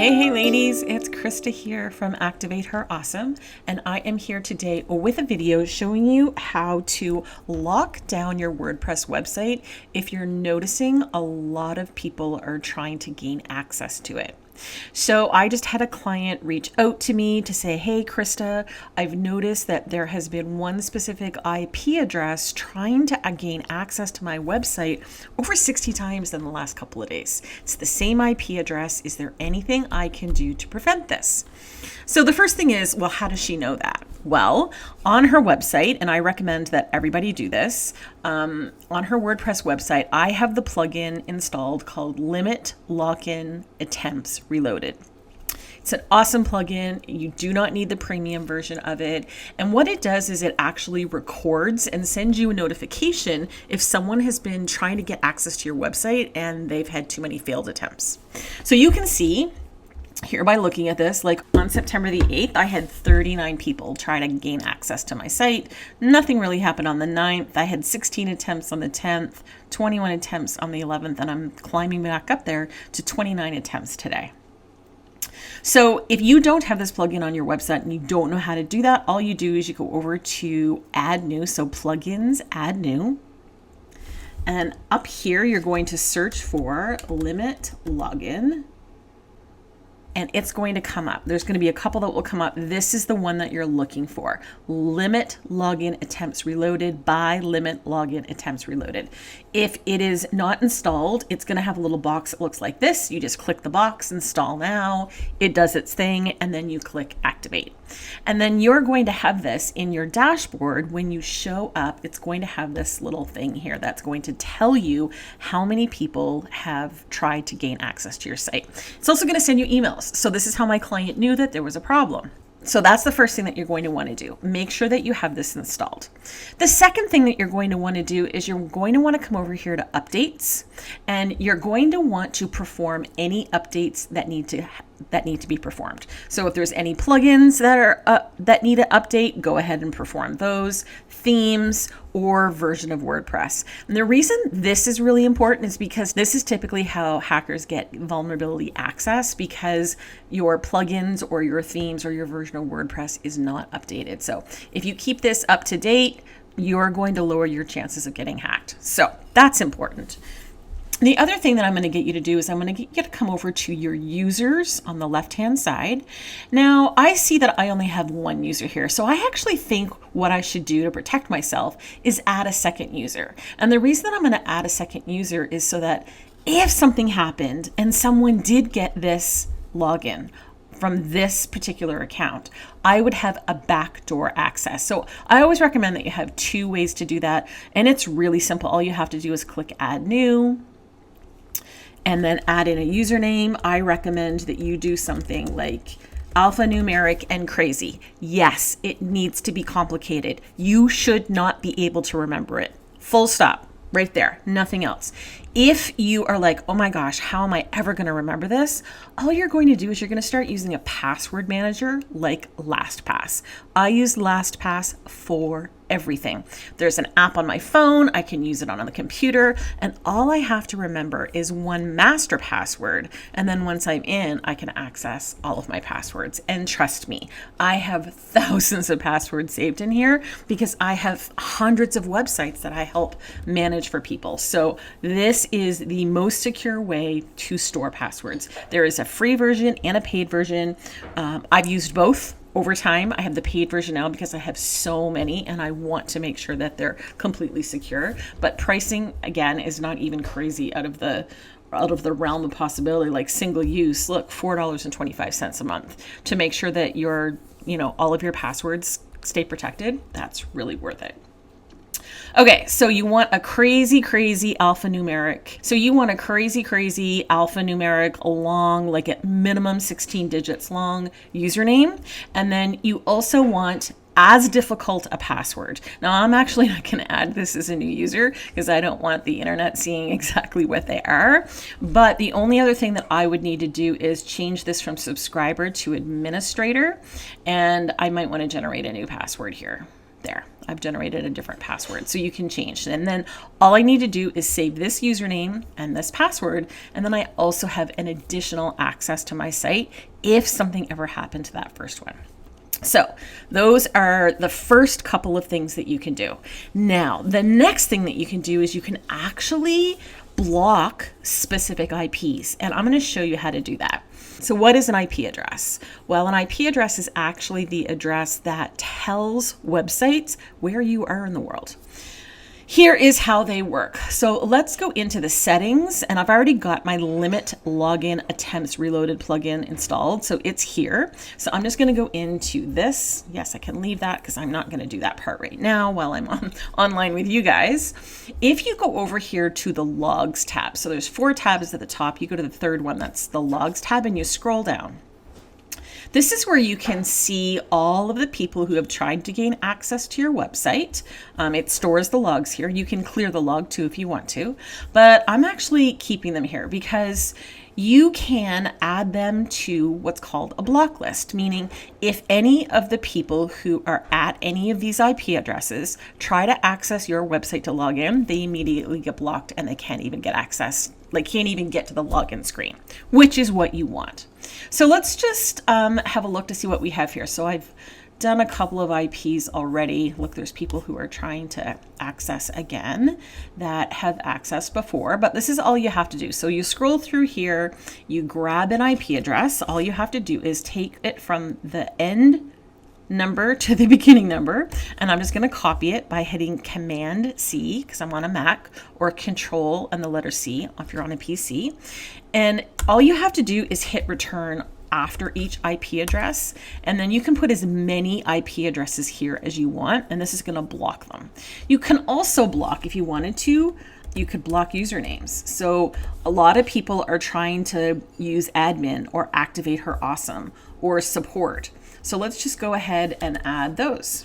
Hey ladies, it's Krista here from Activate Her Awesome, and I am here today with a video showing you how to lock down your WordPress website if you're noticing a lot of people are trying to gain access to it. So I just had a client reach out to me to say, hey Krista, I've noticed that there has been one specific IP address trying to gain access to my website over 60 times in the last couple of days. It's the same IP address. Is there anything I can do to prevent this? So the first thing is, well, how does she know that? Well, on her website, and I recommend that everybody do this, on her WordPress website, I have the plugin installed called Limit Login Attempts Reloaded. It's an awesome plugin. You do not need the premium version of it. And what it does is it actually records and sends you a notification if someone has been trying to get access to your website and they've had too many failed attempts. So you can see here by looking at this, like on September the 8th, I had 39 people try to gain access to my site. Nothing really happened on the 9th. I had 16 attempts on the 10th, 21 attempts on the 11th, and I'm climbing back up there to 29 attempts today. So if you don't have this plugin on your website and you don't know how to do that, all you do is you go over to Add New, so Plugins, Add New. And up here, you're going to search for Limit Login. And it's going to come up. There's going to be a couple that will come up. This is the one that you're looking for. Limit Login Attempts Reloaded by Limit Login Attempts Reloaded. If it is not installed, it's going to have a little box that looks like this. You just click the box, install now. It does its thing, and then you click activate. And then you're going to have this in your dashboard. When you show up, it's going to have this little thing here that's going to tell you how many people have tried to gain access to your site. It's also going to send you emails. So this is how my client knew that there was a problem. So that's the first thing that you're going to want to do. Make sure that you have this installed. The second thing that you're going to want to do is you're going to want to come over here to updates, and you're going to want to perform any updates that need to be performed. So if there's any plugins that need an update, go ahead and perform those, themes, or version of WordPress. And the reason this is really important is because this is typically how hackers get vulnerability access, because your plugins or your themes or your version of WordPress is not updated. So if you keep this up to date, you're going to lower your chances of getting hacked. So that's important. The other thing that I'm going to get you to do is I'm going to get you to come over to your users on the left-hand side. Now, I see that I only have one user here, so I actually think what I should do to protect myself is add a second user. And the reason that I'm going to add a second user is so that if something happened and someone did get this login from this particular account, I would have a backdoor access. So I always recommend that you have two ways to do that, and it's really simple. All you have to do is click Add New, and then add in a username. I recommend that you do something like alphanumeric and crazy. Yes, it needs to be complicated. You should not be able to remember it. Full stop. Right there, nothing else. If you are like, oh my gosh, how am I ever going to remember this? All you're going to do is you're going to start using a password manager like LastPass. I use LastPass for everything. There's an app on my phone. I can use it on the computer. And all I have to remember is one master password. And then once I'm in, I can access all of my passwords. And trust me, I have thousands of passwords saved in here because I have hundreds of websites that I help manage for people. So this is the most secure way to store passwords. There is a free version and a paid version. I've used both over time. I have the paid version now because I have so many and I want to make sure that they're completely secure. But pricing, again, is not even crazy out of the realm of possibility. Like single use, look, $4.25 a month to make sure that your, all of your passwords stay protected. That's really worth it. Okay, so you want a crazy alphanumeric. So you want a crazy alphanumeric long, like at minimum 16 digits long username. And then you also want as difficult a password. Now, I'm actually not going to add this as a new user because I don't want the internet seeing exactly what they are. But the only other thing that I would need to do is change this from subscriber to administrator. And I might want to generate a new password here. There, I've generated a different password, so you can change. And then all I need to do is save this username and this password, and then I also have an additional access to my site if something ever happened to that first one. So those are the first couple of things that you can do. Now, the next thing that you can do is you can actually block specific IPs, and I'm going to show you how to do that. So what is an IP address? Well, an IP address is actually the address that tells websites where you are in the world. Here is how they work. So let's go into the settings, and I've already got my limit login attempts reloaded plugin installed. So it's here. So I'm just going to go into this. Yes, I can leave that because I'm not going to do that part right now while I'm online with you guys. If you go over here to the logs tab, so there's 4 tabs at the top, you go to the third one, that's the logs tab, and you scroll down. This is where you can see all of the people who have tried to gain access to your website. It stores the logs here. You can clear the log too if you want to, but I'm actually keeping them here because you can add them to what's called a block list, meaning if any of the people who are at any of these IP addresses try to access your website to log in, they immediately get blocked and they can't even get access, like can't even get to the login screen, which is what you want. So let's just have a look to see what we have here. So I've done a couple of IPs already. Look, there's people who are trying to access again that have accessed before, but this is all you have to do. So you scroll through here, you grab an IP address. All you have to do is take it from the end number to the beginning number, and I'm just going to copy it by hitting Command C because I'm on a Mac, or Control and the letter C if you're on a PC. And all you have to do is hit return after each IP address, and then you can put as many IP addresses here as you want, and this is going to block them. You can also block, if you wanted to, you could block usernames. So a lot of people are trying to use admin or Activate Her Awesome or support. So let's just go ahead and add those.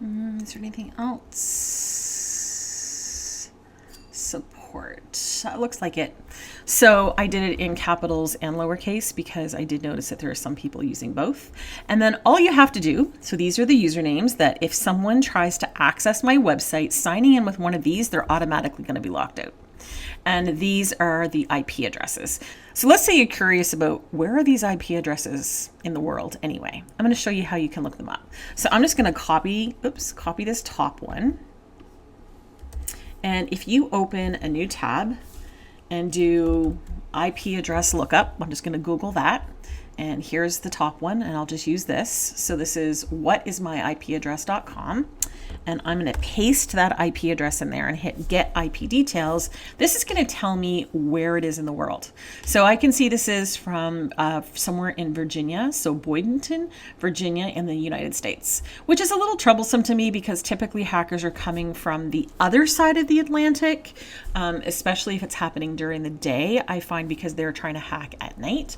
Is there anything else? Support. That looks like it. So I did it in capitals and lowercase because I did notice that there are some people using both. And then all you have to do, so these are the usernames that if someone tries to access my website, signing in with one of these, they're automatically going to be locked out. And these are the IP addresses. So let's say you're curious about where are these IP addresses in the world anyway. I'm going to show you how you can look them up. So I'm just going to copy this top one. And if you open a new tab and do IP address lookup, I'm just going to Google that. And here's the top one, and I'll just use this. So this is whatismyipaddress.com. And I'm going to paste that IP address in there and hit get IP details. This is going to tell me where it is in the world. So I can see this is from somewhere in Virginia, so Boydenton, Virginia in the United States, which is a little troublesome to me because typically hackers are coming from the other side of the Atlantic, especially if it's happening during the day, I find, because they're trying to hack at night.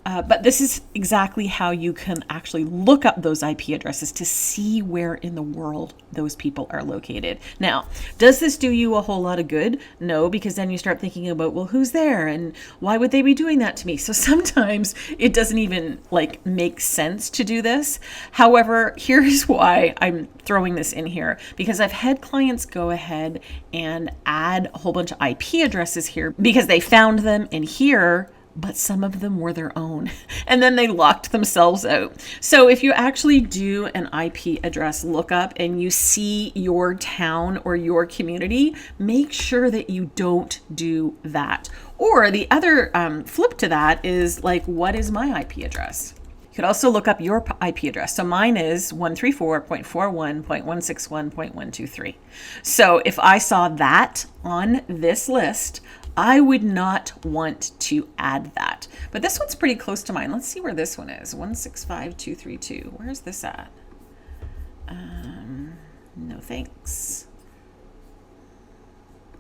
But this is exactly how you can actually look up those IP addresses to see where in the world those people are located. Now, does this do you a whole lot of good? No, because then you start thinking about, well, who's there and why would they be doing that to me? So sometimes it doesn't even make sense to do this. However, here's why I'm throwing this in here, because I've had clients go ahead and add a whole bunch of IP addresses here because they found them in here, but some of them were their own, and then they locked themselves out. So if you actually do an IP address lookup and you see your town or your community, make sure that you don't do that. Or the other flip to that is what is my IP address? You could also look up your IP address. So mine is 134.41.161.123. So if I saw that on this list, I would not want to add that. But this one's pretty close to mine. Let's see where this one is. 165.232. Where's this at? No thanks.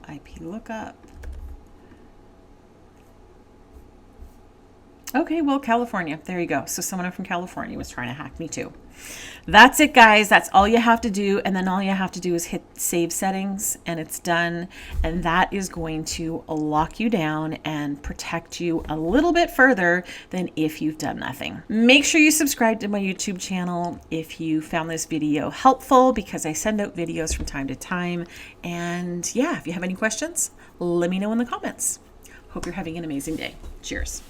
IP lookup. Okay, well, California. There you go. So someone from California was trying to hack me too. That's it, guys. That's all you have to do. And then all you have to do is hit save settings and it's done. And that is going to lock you down and protect you a little bit further than if you've done nothing. Make sure you subscribe to my YouTube channel if you found this video helpful, because I send out videos from time to time. And yeah, if you have any questions, let me know in the comments. Hope you're having an amazing day. Cheers.